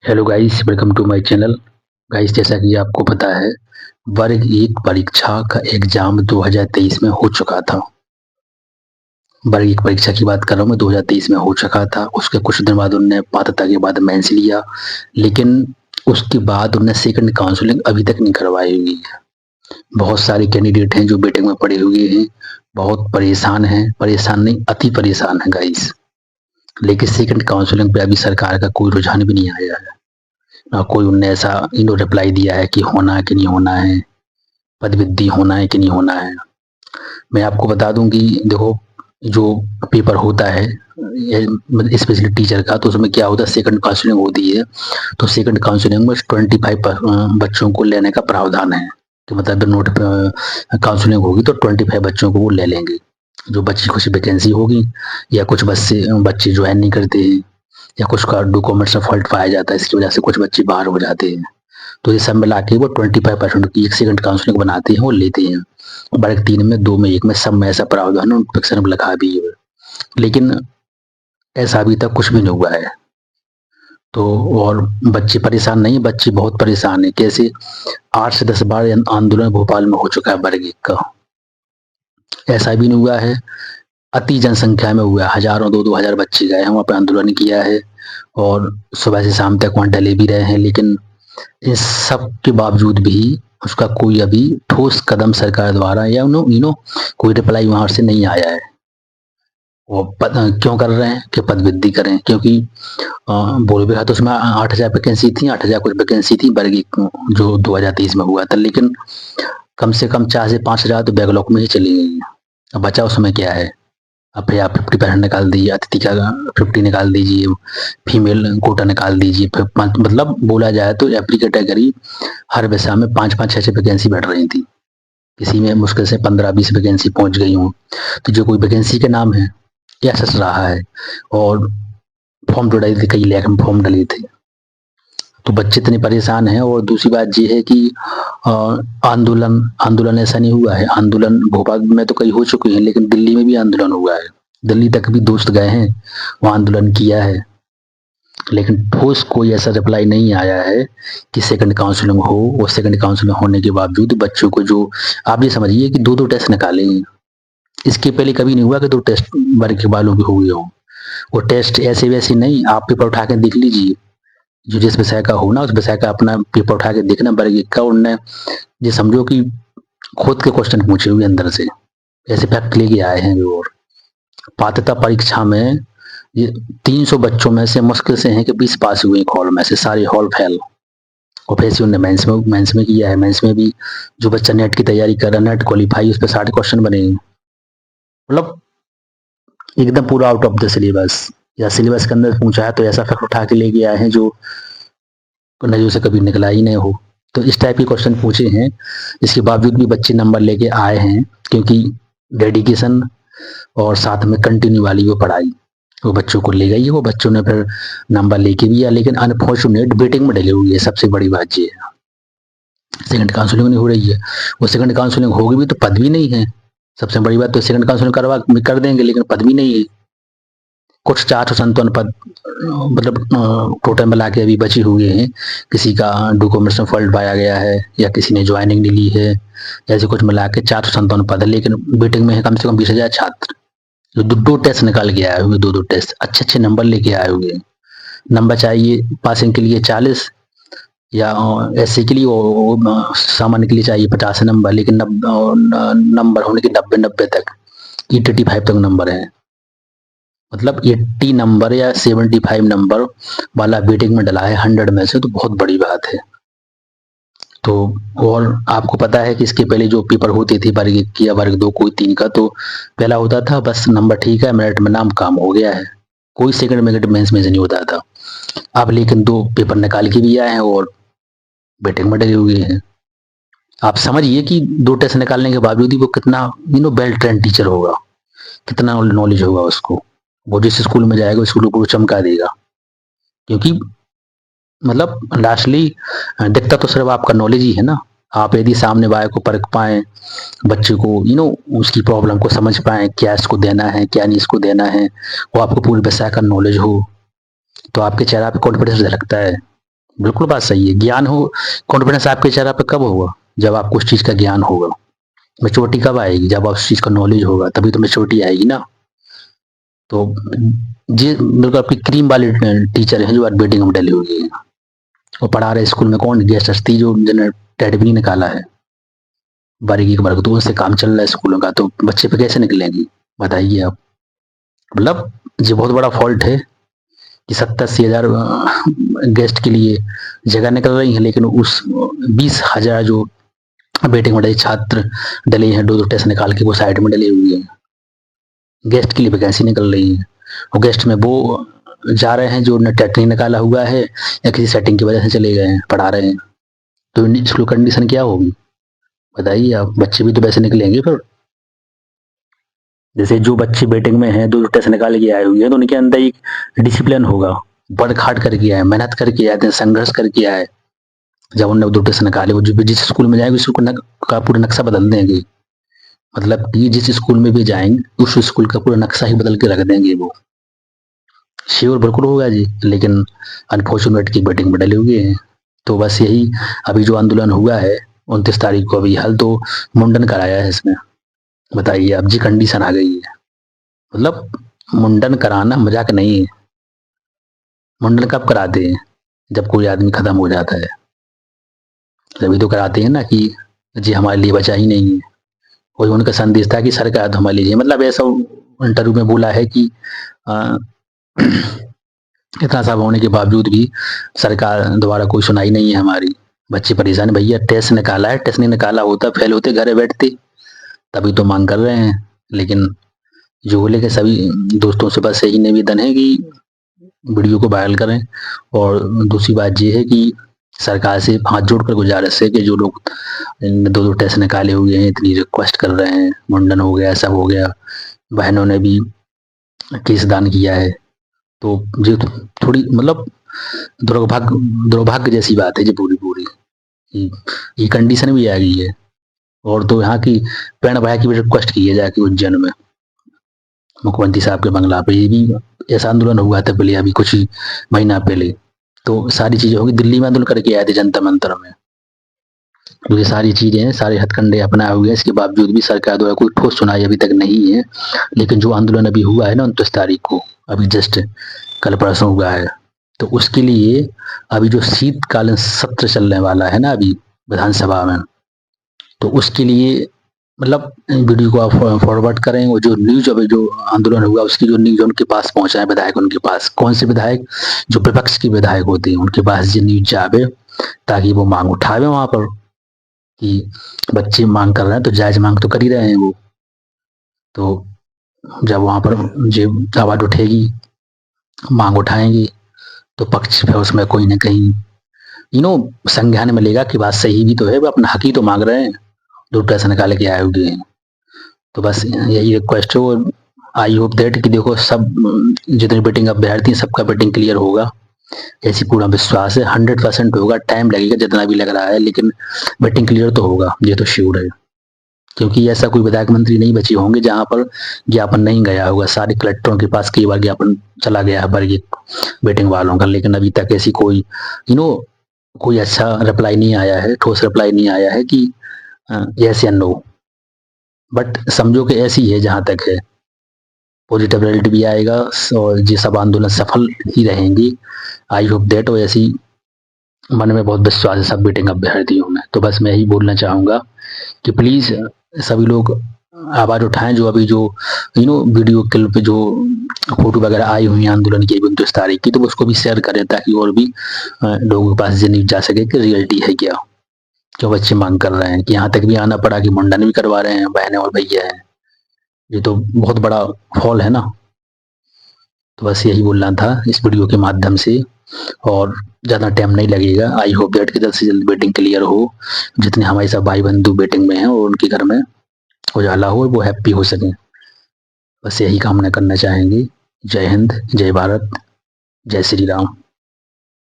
Hello guys, welcome to my channel. Guys, जैसा कि आपको पता है, वर्ग एक परीक्षा का एग्जाम 2023 में हो चुका था। वर्ग एक परीक्षा की बात कर रहा हूँ मैं, 2023 में हो चुका था। उसके कुछ दिन बाद उनने पात्रता के बाद मेंस लिया, लेकिन उसके बाद उनने सेकंड काउंसलिंग अभी तक नहीं करवाई हुई है। बहुत सारे कैंडिडेट हैं जो बीटेक में पढ़े हुए हैं, बहुत परेशान हैं, परेशान नहीं अति परेशान है गाइस। लेकिन सेकंड काउंसलिंग पे अभी सरकार का कोई रुझान भी नहीं आया है, ना कोई उनने ऐसा रिप्लाई दिया है कि होना है कि नहीं होना है, पदवृद्धि होना है कि नहीं होना है। मैं आपको बता दूं कि देखो, जो पेपर होता है स्पेशली टीचर का, तो उसमें क्या होता है, सेकंड काउंसलिंग होती है। तो सेकंड काउंसलिंग में 25 बच्चों को लेने का प्रावधान है कि मतलब नोट काउंसलिंग होगी तो 25 बच्चों को वो ले लेंगे। जो बच्ची कुछ वैकेंसी होगी, या कुछ बच्चे बच्चे ज्वाइन नहीं करते हैं, या कुछ का डॉक्यूमेंट्स में फॉल्ट पाया जाता है, इसकी वजह से कुछ बच्चे बाहर हो जाते हैं। तो ये सब मिला के वो 25% की एक सेकंड काउंसलिंग बनाते हैं और लेते हैं। वर्ग 3 में, 2 में, 1 में, सब में ऐसा प्रावधान नोटिफिकेशन में लिखा भी है, लेकिन ऐसा अभी तक कुछ भी नहीं हुआ है। तो और बच्चे परेशान नहीं, बच्चे बहुत परेशान है। कैसे? 8 से 10 बार आंदोलन भोपाल में हो चुका है वर्ग 1 का। ऐसा भी नहीं हुआ है, अति जनसंख्या में हुआ है, हजारों 2-2 हजार बच्चे गए हैं वहाँ पे, आंदोलन किया है और सुबह से शाम तक वहाँ डले भी रहे हैं। लेकिन इन सब के बावजूद भी उसका कोई अभी ठोस कदम सरकार द्वारा या कोई रिप्लाई वहां से नहीं आया है। वो क्यों कर रहे हैं कि पदवृद्धि करें, क्योंकि बोल भी रहा तो उसमें 8,000 वैकेंसी थी, 8,000 कुछ वैकेंसी थी वर्ग जो 2023 में हुआ था, लेकिन कम से कम 4 से 5 हजार तो बैकलॉग में ही चली गई है। अब बचा उसमें क्या है? अब फिर आप 50% निकाल दीजिए, अतिथि का 50 निकाल दीजिए, फीमेल कोटा निकाल दीजिए, फिर मतलब बोला जाए तो एवरी कैटेगरी हर विषय में 5-5, 6-6 वैकेंसी बढ़ रही थी। किसी में मुश्किल से 15-20 वैकेंसी पहुंच गई हूँ। तो जो कोई वैकेंसी के नाम है, यह सच रहा है। और फॉर्म तो डले थे, कई लाख में फॉर्म डले थे। तो बच्चे इतने परेशान हैं। और दूसरी बात ये है कि आंदोलन आंदोलन ऐसा नहीं हुआ है, आंदोलन भोपाल में तो कई हो चुके हैं, लेकिन दिल्ली में भी आंदोलन हुआ है। दिल्ली तक भी दोस्त गए हैं, वहाँ आंदोलन किया है, लेकिन ठोस कोई ऐसा रिप्लाई नहीं आया है कि सेकंड काउंसलिंग हो। और सेकंड काउंसलिंग होने के बावजूद बच्चों को, जो आप ये समझिए कि 2-2 टेस्ट निकाले हैं। इसके पहले कभी नहीं हुआ कि 2 टेस्ट वर्ग के वालों के हो गए हों। वो टेस्ट ऐसे वैसे नहीं, आप पेपर उठा के देख लीजिए, जो जिस विषय का हो ना, उस विषय का अपना पेपर उठा के देखना वर्ग एक का। उनने ये समझो कि खुद के क्वेश्चन पूछे हुए अंदर से, ऐसे फैक्ट लेके आए हैं। और पात्रता परीक्षा में ये 300 बच्चों में से मुश्किल से हैं कि 20 पास हुए एक हॉल में से, सारे हॉल फेल। और फिर उन्होंने मेंस में किया है। मेंस में भी जो बच्चा नेट की तैयारी कर रहा है, नेट क्वालिफाई, उस पर 60 क्वेश्चन बने हैं। मतलब एकदम पूरा आउट ऑफ द सिलेबस, या सिलेबस के अंदर पूछा है तो ऐसा फैक्ट उठा के लेके आए हैं जो नजरों से कभी निकला ही नहीं हो। तो इस टाइप के क्वेश्चन पूछे हैं। इसके बावजूद भी बच्चे नंबर लेके आए हैं, क्योंकि डेडिकेशन और साथ में कंटिन्यू वाली वो पढ़ाई वो बच्चों को ले गई है। वो बच्चों ने फिर नंबर लेके भी आया, लेकिन अनफॉर्चुनेट वेटिंग में डले हुई है। सबसे बड़ी बात ये है, सेकंड काउंसलिंग नहीं हो रही है। वो सेकंड काउंसलिंग होगी भी तो पद भी नहीं है। सबसे बड़ी बात तो सेकंड काउंसलिंग करवा कर देंगे, लेकिन पद भी नहीं है। कुछ 457 पद मतलब टोटल मिला के अभी बचे हुए हैं। किसी का डॉक्यूमेंट्स में फॉल्ट पाया गया है, या किसी ने ज्वाइनिंग नहीं ली है, ऐसे कुछ मिला के 457 पद है। लेकिन बीटेक में है कम से कम 20,000 छात्र, जो 2-2 टेस्ट निकाल के आए हुए, 2-2 टेस्ट अच्छे अच्छे नंबर लेके आए हुए। नंबर चाहिए पासिंग के लिए 40, या एससी के लिए सामान्य के लिए चाहिए 50 नंबर, लेकिन नंबर होने के 90-90 तक, 85 तक नंबर है। मतलब 80 नंबर या 75 नंबर वाला बीटेक में डला है 100 में से, तो बहुत बड़ी बात है। तो और आपको पता है कि इसके पहले जो पेपर होते थे वर्ग 1 या वर्ग 2 कोई 3 का, तो पहला होता था बस नंबर ठीक है, मेरिट में नाम काम हो गया है, कोई सेकंड मेंस में से नहीं होता था। अब लेकिन 2 पेपर निकाल के भी आए हैं और बीटेक में डले हुए हैं। आप समझिए कि 2 टेस्ट निकालने के बावजूद ही वो कितना वेल ट्रेंड टीचर होगा, कितना नॉलेज होगा उसको। वो जिस स्कूल में जाएगा उस स्कूल को चमका देगा, क्योंकि मतलब लास्टली दिखता तो सिर्फ आपका नॉलेज ही है ना। आप यदि सामने वाले को परख पाए, बच्चे को उसकी प्रॉब्लम को समझ पाए, क्या इसको देना है क्या नहीं इसको देना है, वो आपको पूरी विषय का नॉलेज हो, तो आपके चेहरा पे कॉन्फिडेंस झलकता है। बिल्कुल बात सही है। ज्ञान हो, कॉन्फिडेंस आपके चेहरा पे कब होगा? जब आपको उस चीज़ का ज्ञान होगा। मैच्योरिटी कब आएगी? जब आप उस चीज़ का नॉलेज होगा, तभी तो मैच्योरिटी आएगी ना। तो जी बिल्कुल आपकी क्रीम वाली टीचर हैं जो आज वेटिंग में डली हुई है। वो पढ़ा रहे स्कूल में, कौन गेस्ट हस्ती जो जिन्होंने टेट भी नहीं निकाला है, बारीकी के बारे तो उनसे काम चल रहा है स्कूलों का, तो बच्चे पे कैसे निकलेंगी? बताइए आप। मतलब ये बहुत बड़ा फॉल्ट है कि 70-80 हजार गेस्ट के लिए जगह निकल रही है, लेकिन उस 20 हजार जो वेटिंग में डले छात्र डले हैं, दो दो टेस्ट निकाल के वो साइड में डले हुए हैं, गेस्ट के लिए वैकेंसी निकल रही है। और गेस्ट में वो जा रहे हैं जो टेट नहीं निकाला हुआ है या किसी सेटिंग की वजह से चले गए हैं, पढ़ा रहे हैं। तो स्कूल कंडीशन क्या होगी? बताइए आप। बच्चे भी तो वैसे निकलेंगे फिर। जैसे जो बच्चे बैटिंग में हैं, दो टेस्ट निकाल के आए हुए हैं, तो उनके अंदर एक डिसिप्लिन होगा, वर्क हार्ड करके आए, मेहनत करके आए थे, संघर्ष करके आए। जब उन्होंने दो टेस्ट निकाले, वो जो जिस स्कूल में जाएंगे उसको का पूरा नक्शा बदल देंगे। मतलब कि जिस स्कूल में भी जाएंगे उस स्कूल का पूरा नक्शा ही बदल के रख देंगे वो। श्योर बिल्कुल होगा जी, लेकिन अनफॉर्चुनेट की बैटिंग में डले हुए हैं। तो बस यही अभी जो आंदोलन हुआ है 29 तारीख को, अभी हाल तो मुंडन कराया है इसमें। बताइए अब जी कंडीशन आ गई है। मतलब मुंडन कराना मजाक नहीं है। मुंडन कब कराते हैं? जब कोई आदमी खत्म हो जाता है, तभी तो कराते हैं ना कि जी हमारे लिए बचा ही नहीं है। वही उनका संदेश था कि सरकार तो हमारे लिए, मतलब ऐसा इंटरव्यू में बोला है कि आ, इतना सब होने के बावजूद भी सरकार द्वारा कोई सुनाई नहीं है हमारी। बच्चे परेशान, भैया टेस्ट निकाला है, टेस्ट नहीं निकाला होता फेल होते घरे बैठते, तभी तो मांग कर रहे हैं। लेकिन जो बोले के सभी दोस्तों से बस यही निवेदन है कि वीडियो को वायरल करें। और दूसरी बात ये है कि सरकार से हाथ जोड़कर गुजारिश है कि जो लोग दो दो टेस्ट निकाले हुए हैं, इतनी रिक्वेस्ट कर रहे हैं, मुंडन हो गया, सब हो गया, बहनों ने भी केस दान किया है, तो ये तो थोड़ी मतलब दुर्भाग्य दुर्भाग्य जैसी बात है जी पूरी पूरी। ये कंडीशन भी आ गई है। और तो यहाँ की पेड़ भाई की भी रिक्वेस्ट की है जाके उज्जैन में मुख्यमंत्री साहब के बंगला पे। ये भी ऐसा आंदोलन हुआ था पहले, अभी कुछ ही महीना पहले। तो सारी चीजें होगी, दिल्ली में आंदोलन करके आए थे जनता मंतर में। तो ये सारी चीजें हैं, सारे हथकंडे अपनाए हुए हैं, इसके बावजूद भी सरकार द्वारा कोई ठोस सुनाई अभी तक नहीं है। लेकिन जो आंदोलन अभी हुआ है ना 29 तारीख को, अभी जस्ट कल परसों हुआ है, तो उसके लिए अभी जो शीतकालीन सत्र चलने वाला है ना अभी विधानसभा में, तो उसके लिए मतलब वीडियो को आप फॉरवर्ड करें। वो जो न्यूज अभी जो आंदोलन हुआ उसकी जो न्यूज उनके पास पहुंचा है, विधायक उनके पास, कौन से विधायक? जो विपक्ष के विधायक होते हैं उनके पास ये न्यूज जावे, ताकि वो मांग उठावे वहां पर कि बच्चे मांग कर रहे हैं तो जायज मांग तो कर ही रहे हैं वो। तो जब वहां पर जो आवाज उठेगी, मांग उठाएंगे, तो पक्ष फिर उसमें कोई ना कहीं संज्ञान में लेगा कि बात सही भी तो है, वो अपना हक ही तो मांग रहे हैं, दो पैसा निकाल के आए हुए हैं। तो बस यही रिक्वेस्ट है। और आई होप दैट कि देखो सब जितनी बेटिंग अभ्यर्थी सबका बेटिंग क्लियर होगा, ऐसी पूरा विश्वास है। 100% होगा, टाइम लगेगा जितना भी लग रहा है, लेकिन बेटिंग क्लियर तो होगा, ये तो श्योर है। क्योंकि ऐसा कोई विधायक मंत्री नहीं बचे होंगे जहां पर ज्ञापन नहीं गया होगा। सारे कलेक्टरों के पास कई बार ज्ञापन चला गया है वर्गीय बेटिंग वालों का, लेकिन अभी तक ऐसी कोई कोई अच्छा रिप्लाई नहीं आया है, ठोस रिप्लाई नहीं आया है कि यस या नो। बट समझो कि ऐसी है जहां तक है, पॉजिटिव रिजल्ट भी आएगा और ये सब आंदोलन सफल ही रहेंगी। I hope that. और ऐसी मन में बहुत विश्वास है सब बेटिंग अभ्यर्थियों में। तो बस मैं यही बोलना चाहूंगा कि प्लीज सभी लोग आवाज उठाएं। जो अभी जो वीडियो क्लिप जो फोटो वगैरह आई हुई है आंदोलन की 29 तारीख की, तो उसको भी शेयर करें ताकि और भी लोगों के पास ये न्यूज जा सके कि रियलिटी है क्या, जो बच्चे मांग कर रहे हैं। कि यहाँ तक भी आना पड़ा कि मुंडन भी करवा रहे हैं बहनें और भैया हैं। ये तो बहुत बड़ा फॉल है ना। तो बस यही बोलना था इस वीडियो के माध्यम से। और ज़्यादा टाइम नहीं लगेगा। आई होप दैट कि जल्द से जल्द बेटिंग क्लियर हो, जितने हमारे सब भाई बंधु बेटिंग में हैं और उनके घर में उजाला हो, वो हैप्पी हो सकें। बस यही कामना करना चाहेंगे। जय हिंद, जय भारत, जय श्री राम।